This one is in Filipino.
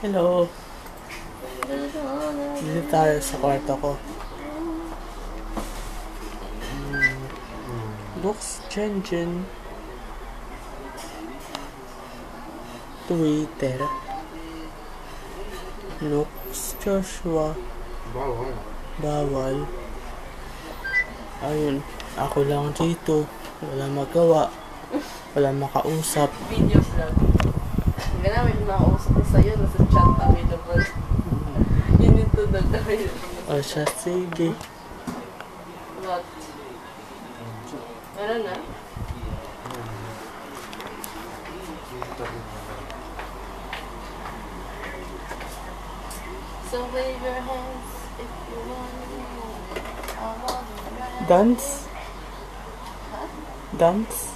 Hello. Dito tayo sa kwarto ko. Looks Chenchen. Twitter. Looks Joshua. Bawal. Ayun. Ako lang dito. Wala magawa. Wala makausap. Video vlog. Hindi namin makausap ko sa'yo. Nasa chat available. You need to know available. O siya, sige. What? Meron na? So wave your hands if you want to. Dance? Dance?